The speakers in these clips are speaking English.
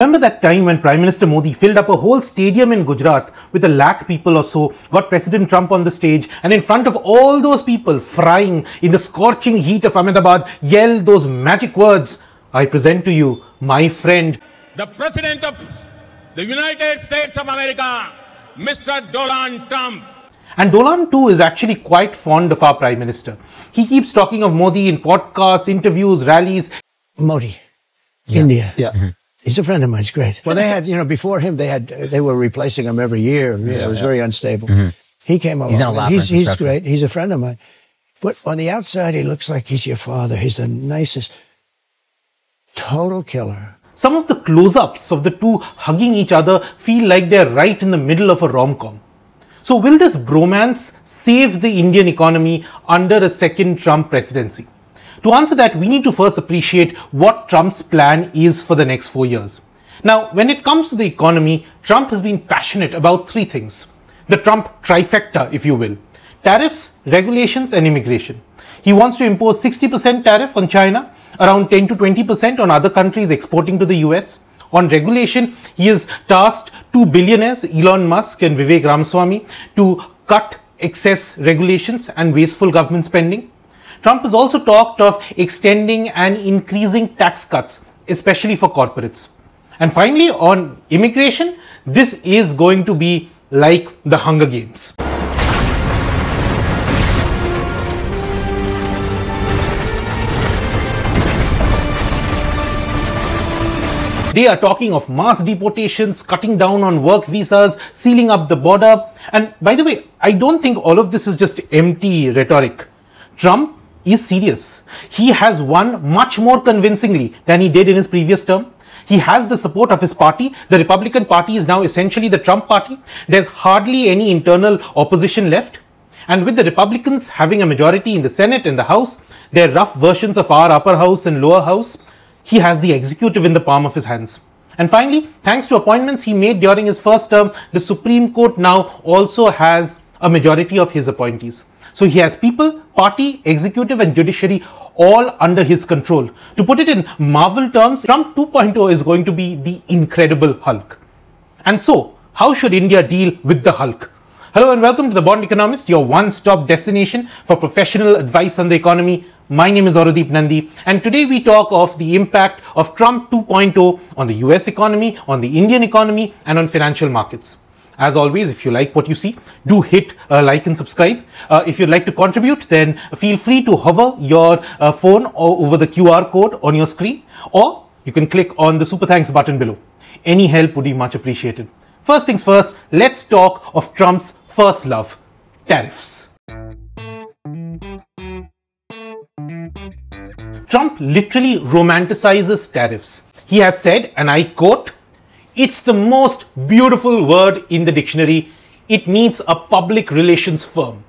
Remember that time when Prime Minister Modi filled up a whole stadium in Gujarat with 1 lakh people or so, got President Trump on the stage, and in front of all those people frying in the scorching heat of Ahmedabad, yelled those magic words, "I present to you my friend, the President of the United States of America, Mr. Donald Trump." And Dolan too is actually quite fond of our Prime Minister. He keeps talking of Modi in podcasts, interviews, rallies. Modi, India. Yeah. Mm-hmm. He's a friend of mine. He's great. Well, they had, before him, they were replacing him every year. It was very unstable. Mm-hmm. He came along. He's great. He's a friend of mine. But on the outside, he looks like he's your father. He's the nicest, total killer. Some of the close-ups of the two hugging each other feel like they're right in the middle of a rom-com. So will this bromance save the Indian economy under a second Trump presidency? To answer that, we need to first appreciate what Trump's plan is for the next 4 years. Now, when it comes to the economy, Trump has been passionate about 3 things. The Trump trifecta, if you will. Tariffs, regulations, and immigration. He wants to impose 60% tariff on China, around 10 to 20% on other countries exporting to the US. On regulation, he has tasked 2 billionaires, Elon Musk and Vivek Ramaswamy, to cut excess regulations and wasteful government spending. Trump has also talked of extending and increasing tax cuts, especially for corporates. And finally, on immigration, this is going to be like the Hunger Games. They are talking of mass deportations, cutting down on work visas, sealing up the border. And by the way, I don't think all of this is just empty rhetoric. Trump is serious. He has won much more convincingly than he did in his previous term. He has the support of his party. The Republican Party is now essentially the Trump party. There's hardly any internal opposition left. And with the Republicans having a majority in the Senate and the House, their rough versions of our upper house and lower house, he has the executive in the palm of his hands. And finally, thanks to appointments he made during his first term, the Supreme Court now also has a majority of his appointees. So he has people, party, executive and judiciary all under his control. To put it in Marvel terms, Trump 2.0 is going to be the Incredible Hulk. And so, how should India deal with the Hulk? Hello and welcome to The Bond Economist, your one-stop destination for professional advice on the economy. My name is Auradeep Nandi, and today we talk of the impact of Trump 2.0 on the US economy, on the Indian economy and on financial markets. As always, if you like what you see, do hit like and subscribe. If you'd like to contribute, then feel free to hover your phone over the QR code on your screen, or you can click on the Super Thanks button below. Any help would be much appreciated. First things first, let's talk of Trump's first love, tariffs. Trump literally romanticizes tariffs. He has said, and I quote, "It's the most beautiful word in the dictionary. It needs a public relations firm."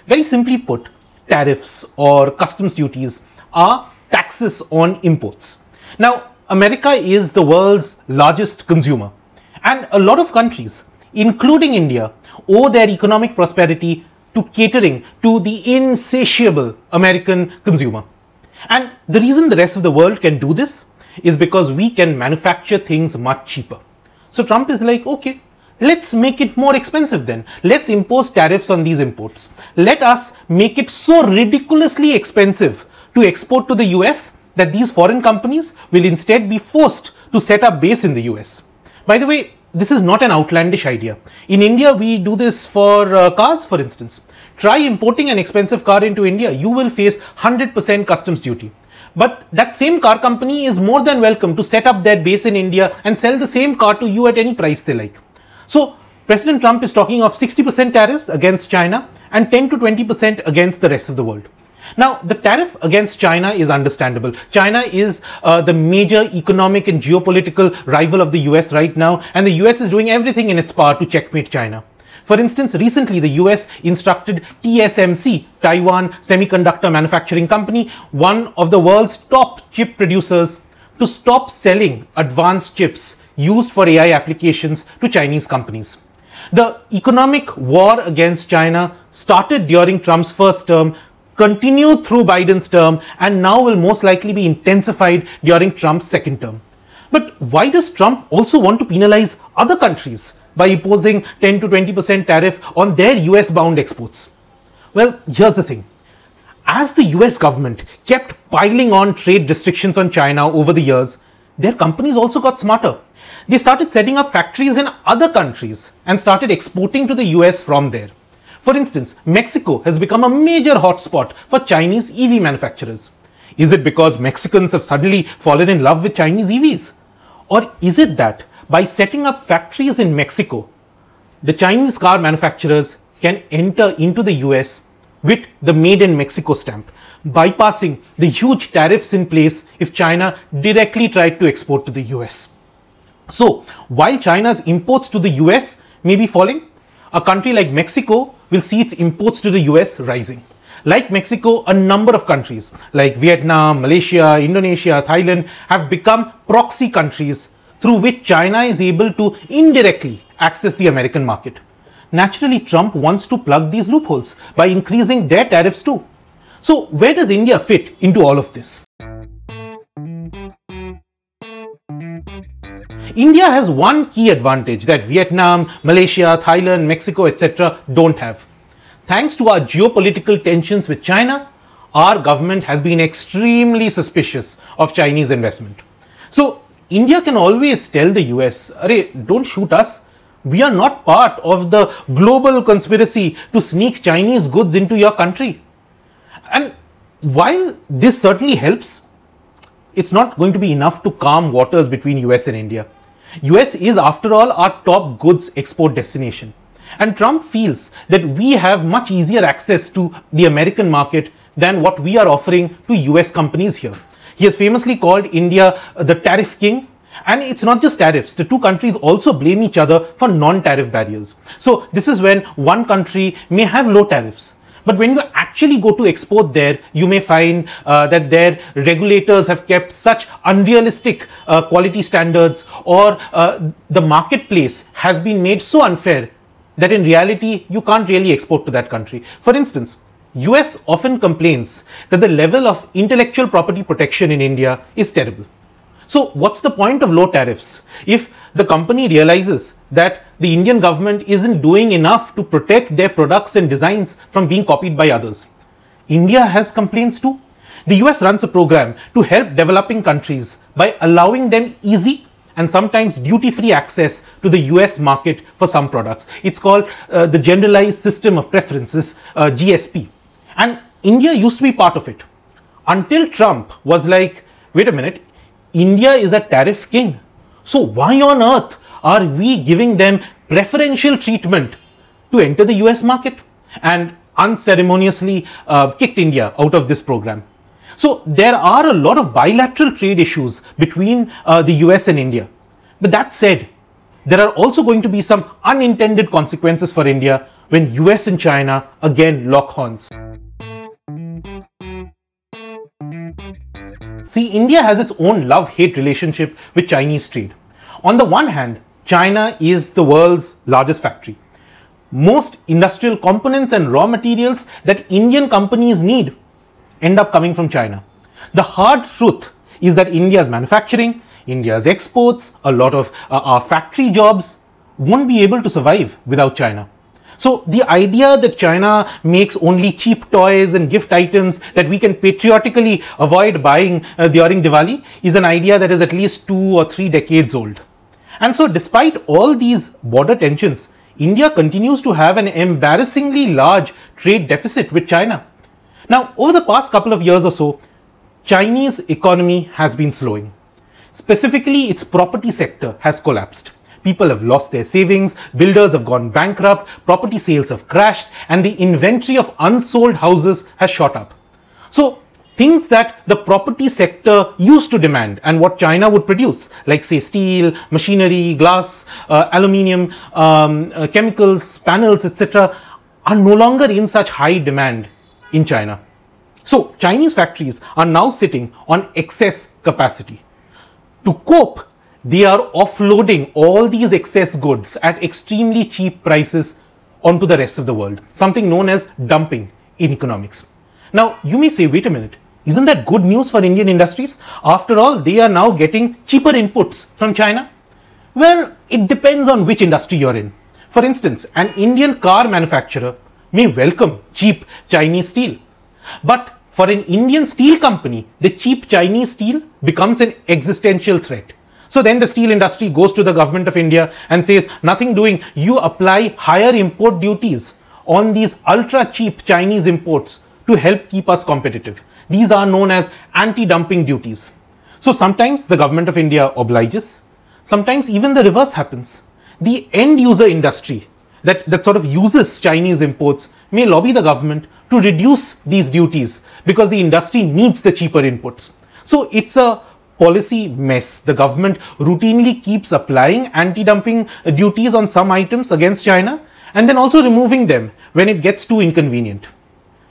Very simply put, tariffs or customs duties are taxes on imports. Now, America is the world's largest consumer, and a lot of countries, including India, owe their economic prosperity to catering to the insatiable American consumer. And the reason the rest of the world can do this is because we can manufacture things much cheaper. So Trump is like, okay, let's make it more expensive then. Let's impose tariffs on these imports. Let us make it so ridiculously expensive to export to the US that these foreign companies will instead be forced to set up base in the US. By the way, this is not an outlandish idea. In India, we do this for cars, for instance. Try importing an expensive car into India, you will face 100% customs duty. But that same car company is more than welcome to set up their base in India and sell the same car to you at any price they like. So President Trump is talking of 60% tariffs against China and 10 to 20% against the rest of the world. Now, the tariff against China is understandable. China is the major economic and geopolitical rival of the US right now, and the US is doing everything in its power to checkmate China. For instance, recently the US instructed TSMC, Taiwan Semiconductor Manufacturing Company, one of the world's top chip producers, to stop selling advanced chips used for AI applications to Chinese companies. The economic war against China started during Trump's first term, continued through Biden's term, and now will most likely be intensified during Trump's second term. But why does Trump also want to penalize other countries by imposing 10 to 20% tariff on their US bound exports? Well, here's the thing. As the US government kept piling on trade restrictions on China over the years, their companies also got smarter. They started setting up factories in other countries and started exporting to the US from there. For instance, Mexico has become a major hotspot for Chinese EV manufacturers. Is it because Mexicans have suddenly fallen in love with Chinese EVs? Or is it that by setting up factories in Mexico, the Chinese car manufacturers can enter into the US with the Made in Mexico stamp, bypassing the huge tariffs in place if China directly tried to export to the US? So, while China's imports to the US may be falling, a country like Mexico will see its imports to the US rising. Like Mexico, a number of countries like Vietnam, Malaysia, Indonesia, Thailand have become proxy countries through which China is able to indirectly access the American market. Naturally, Trump wants to plug these loopholes by increasing their tariffs too. So, where does India fit into all of this? India has one key advantage that Vietnam, Malaysia, Thailand, Mexico, etc. don't have. Thanks to our geopolitical tensions with China, our government has been extremely suspicious of Chinese investment. So, India can always tell the US, "Arey, don't shoot us. We are not part of the global conspiracy to sneak Chinese goods into your country." And while this certainly helps, it's not going to be enough to calm waters between US and India. US is, after all, our top goods export destination. And Trump feels that we have much easier access to the American market than what we are offering to US companies here. He has famously called India the tariff king. And it's not just tariffs. The two countries also blame each other for non-tariff barriers. So this is when one country may have low tariffs, but when you actually go to export there, you may find that their regulators have kept such unrealistic quality standards, or the marketplace has been made so unfair that in reality, you can't really export to that country. For instance, US often complains that the level of intellectual property protection in India is terrible. So what's the point of low tariffs if the company realizes that the Indian government isn't doing enough to protect their products and designs from being copied by others? India has complaints too. The US runs a program to help developing countries by allowing them easy and sometimes duty-free access to the US market for some products. It's called the Generalized System of Preferences, GSP. And India used to be part of it until Trump was like, wait a minute, India is a tariff king. So why on earth are we giving them preferential treatment to enter the US market? And unceremoniously kicked India out of this program. So there are a lot of bilateral trade issues between the US and India. But that said, there are also going to be some unintended consequences for India when US and China again lock horns. See, India has its own love-hate relationship with Chinese trade. On the one hand, China is the world's largest factory. Most industrial components and raw materials that Indian companies need end up coming from China. The hard truth is that India's manufacturing, India's exports, a lot of our factory jobs won't be able to survive without China. So the idea that China makes only cheap toys and gift items that we can patriotically avoid buying during Diwali is an idea that is at least 2 or 3 decades old. And so despite all these border tensions, India continues to have an embarrassingly large trade deficit with China. Now, over the past couple of years or so, Chinese economy has been slowing. Specifically, its property sector has collapsed. People have lost their savings, builders have gone bankrupt, property sales have crashed, and the inventory of unsold houses has shot up. So, things that the property sector used to demand and what China would produce, like say steel, machinery, glass, aluminium, chemicals, panels, etc., are no longer in such high demand in China. So, Chinese factories are now sitting on excess capacity. To cope, they are offloading all these excess goods at extremely cheap prices onto the rest of the world, something known as dumping in economics. Now, you may say, wait a minute, Isn't that good news for Indian industries? After all, they are now getting cheaper inputs from China. Well, it depends on which industry you're in. For instance, an Indian car manufacturer may welcome cheap Chinese steel. But for an Indian steel company, the cheap Chinese steel becomes an existential threat. So then the steel industry goes to the government of India and says, nothing doing, you apply higher import duties on these ultra cheap Chinese imports to help keep us competitive. These are known as anti-dumping duties. So sometimes the government of India obliges, sometimes even the reverse happens. The end user industry that sort of uses Chinese imports may lobby the government to reduce these duties because the industry needs the cheaper inputs. So it's a policy mess. The government routinely keeps applying anti-dumping duties on some items against China and then also removing them when it gets too inconvenient.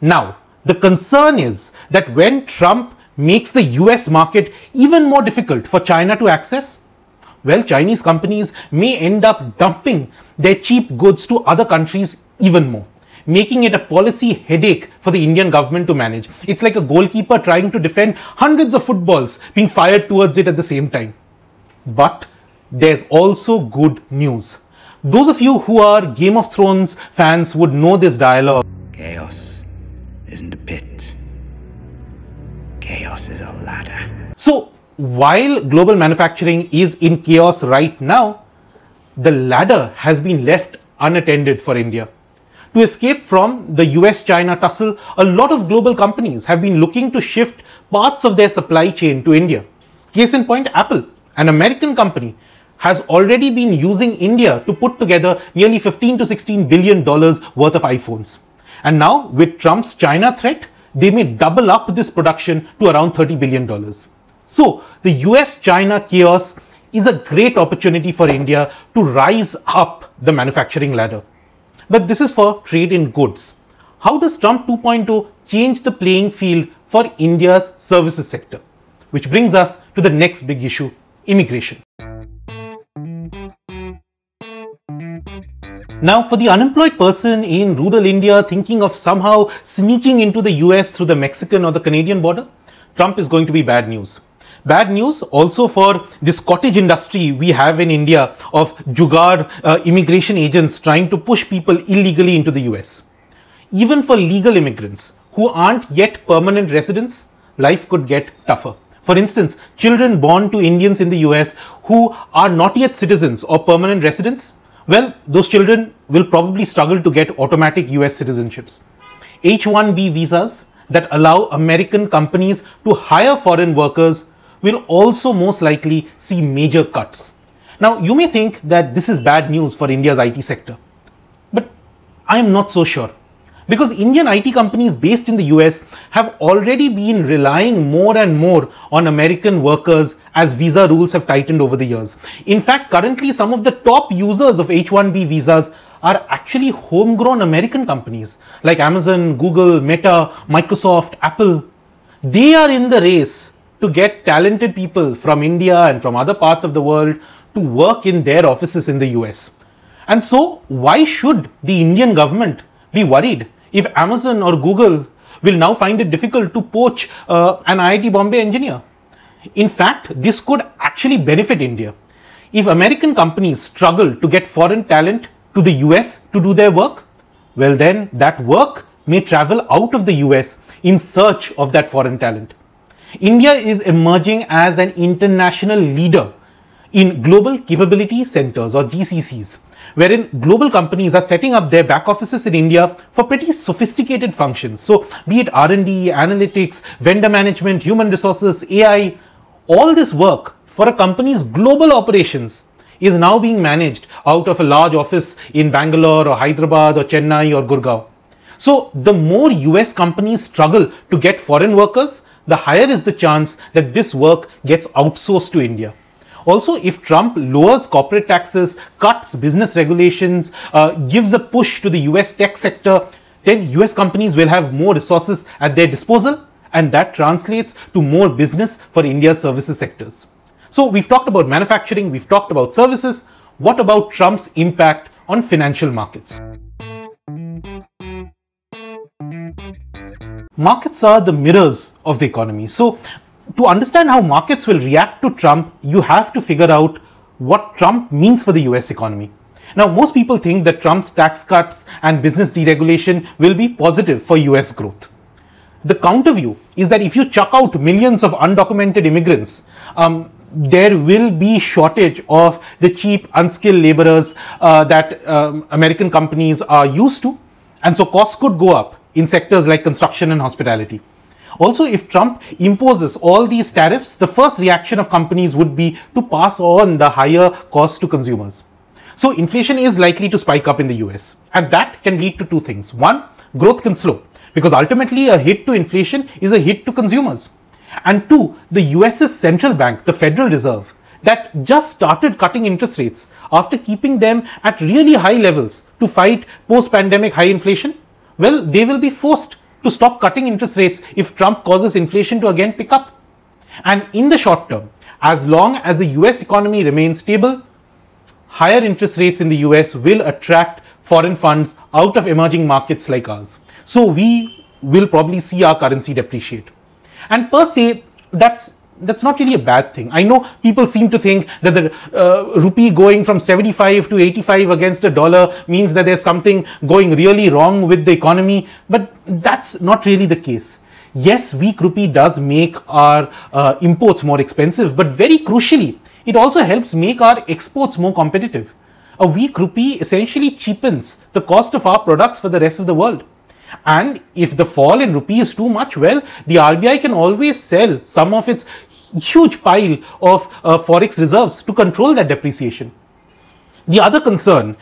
Now, the concern is that when Trump makes the US market even more difficult for China to access, well, Chinese companies may end up dumping their cheap goods to other countries even more, making it a policy headache for the Indian government to manage. It's like a goalkeeper trying to defend hundreds of footballs being fired towards it at the same time. But there's also good news. Those of you who are Game of Thrones fans would know this dialogue. Chaos isn't a pit. Chaos is a ladder. So, while global manufacturing is in chaos right now, the ladder has been left unattended for India. To escape from the US-China tussle, a lot of global companies have been looking to shift parts of their supply chain to India. Case in point, Apple, an American company, has already been using India to put together nearly $15 to $16 billion worth of iPhones. And now, with Trump's China threat, they may double up this production to around $30 billion. So, the US-China chaos is a great opportunity for India to rise up the manufacturing ladder. But this is for trade in goods. How does Trump 2.0 change the playing field for India's services sector? Which brings us to the next big issue, immigration. Now, for the unemployed person in rural India thinking of somehow sneaking into the US through the Mexican or the Canadian border, Trump is going to be bad news. Bad news also for this cottage industry we have in India of jugaad immigration agents trying to push people illegally into the US. Even for legal immigrants who aren't yet permanent residents, life could get tougher. For instance, children born to Indians in the US who are not yet citizens or permanent residents, well, those children will probably struggle to get automatic US citizenships. H-1B visas that allow American companies to hire foreign workers will also most likely see major cuts. Now, you may think that this is bad news for India's IT sector, but I am not so sure. Because Indian IT companies based in the US have already been relying more and more on American workers as visa rules have tightened over the years. In fact, currently some of the top users of H-1B visas are actually homegrown American companies like Amazon, Google, Meta, Microsoft, Apple. They are in the race to get talented people from India and from other parts of the world to work in their offices in the US. And so, why should the Indian government be worried if Amazon or Google will now find it difficult to poach an IIT Bombay engineer? In fact, this could actually benefit India. If American companies struggle to get foreign talent to the US to do their work, well then that work may travel out of the US in search of that foreign talent. India is emerging as an international leader in global capability centers or GCCs, wherein global companies are setting up their back offices in India for pretty sophisticated functions. So be it R&D, analytics, vendor management, human resources, AI, all this work for a company's global operations is now being managed out of a large office in Bangalore or Hyderabad or Chennai or Gurgaon. So the more US companies struggle to get foreign workers, the higher is the chance that this work gets outsourced to India. Also, if Trump lowers corporate taxes, cuts business regulations, gives a push to the US tech sector, then US companies will have more resources at their disposal, and that translates to more business for India's services sectors. So we've talked about manufacturing, we've talked about services. What about Trump's impact on financial markets? Markets are the mirrors of the economy. So to understand how markets will react to Trump, you have to figure out what Trump means for the US economy. Now, most people think that Trump's tax cuts and business deregulation will be positive for US growth. The counter view is that if you chuck out millions of undocumented immigrants, there will be shortage of the cheap, unskilled laborers that American companies are used to, and so costs could go up in sectors like construction and hospitality. Also, if Trump imposes all these tariffs, the first reaction of companies would be to pass on the higher costs to consumers. So inflation is likely to spike up in the US, and that can lead to two things. One, growth can slow, because ultimately a hit to inflation is a hit to consumers. And two, the US's central bank, the Federal Reserve, that just started cutting interest rates after keeping them at really high levels to fight post-pandemic high inflation, well, they will be forced to stop cutting interest rates if Trump causes inflation to again pick up. And in the short term, as long as the US economy remains stable, higher interest rates in the US will attract foreign funds out of emerging markets like ours. So we will probably see our currency depreciate. And per se, that's not really a bad thing. I know people seem to think that the rupee going from 75 to 85 against a dollar means that there's something going really wrong with the economy, but that's not really the case. Yes, weak rupee does make our imports more expensive, but very crucially, it also helps make our exports more competitive. A weak rupee essentially cheapens the cost of our products for the rest of the world. And if the fall in rupee is too much, well, the RBI can always sell some of its huge pile of forex reserves to control that depreciation. The other concern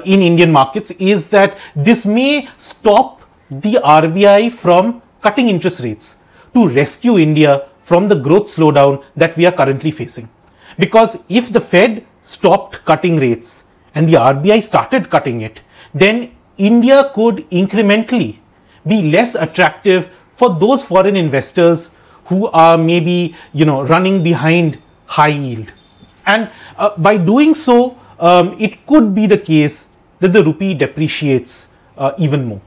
in Indian markets is that this may stop the RBI from cutting interest rates to rescue India from the growth slowdown that we are currently facing. Because if the Fed stopped cutting rates and the RBI started cutting it, then India could incrementally be less attractive for those foreign investors who are maybe, running behind high yield. And by doing so, it could be the case that the rupee depreciates even more.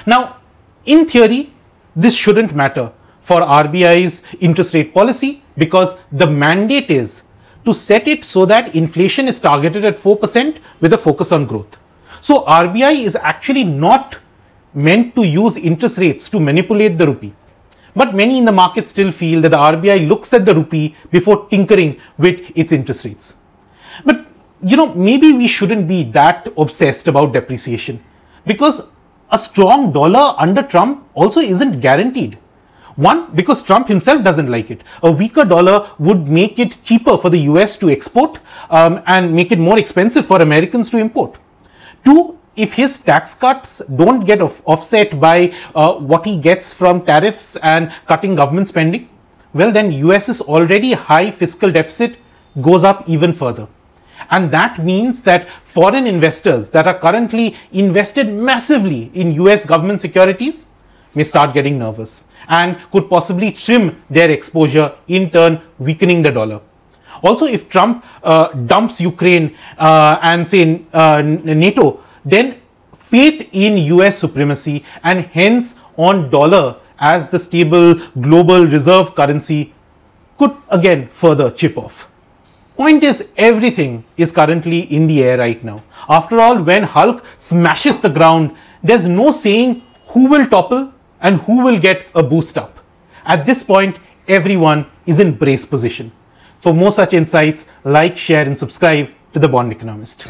Now, in theory, this shouldn't matter for RBI's interest rate policy, because the mandate is to set it so that inflation is targeted at 4% with a focus on growth. So RBI is actually not meant to use interest rates to manipulate the rupee. But many in the market still feel that the RBI looks at the rupee before tinkering with its interest rates. But, maybe we shouldn't be that obsessed about depreciation, because a strong dollar under Trump also isn't guaranteed. One, because Trump himself doesn't like it. A weaker dollar would make it cheaper for the US to export and make it more expensive for Americans to import. Two, if his tax cuts don't get offset by what he gets from tariffs and cutting government spending, well, then US's already high fiscal deficit goes up even further. And that means that foreign investors that are currently invested massively in US government securities may start getting nervous and could possibly trim their exposure, in turn weakening the dollar. Also, if Trump dumps Ukraine and say NATO, then faith in US supremacy and hence on dollar as the stable global reserve currency could again further chip off. Point is, everything is currently in the air right now. After all, when Hulk smashes the ground, there's no saying who will topple and who will get a boost up. At this point, everyone is in brace position. For more such insights, like, share and subscribe to The Bond Economist.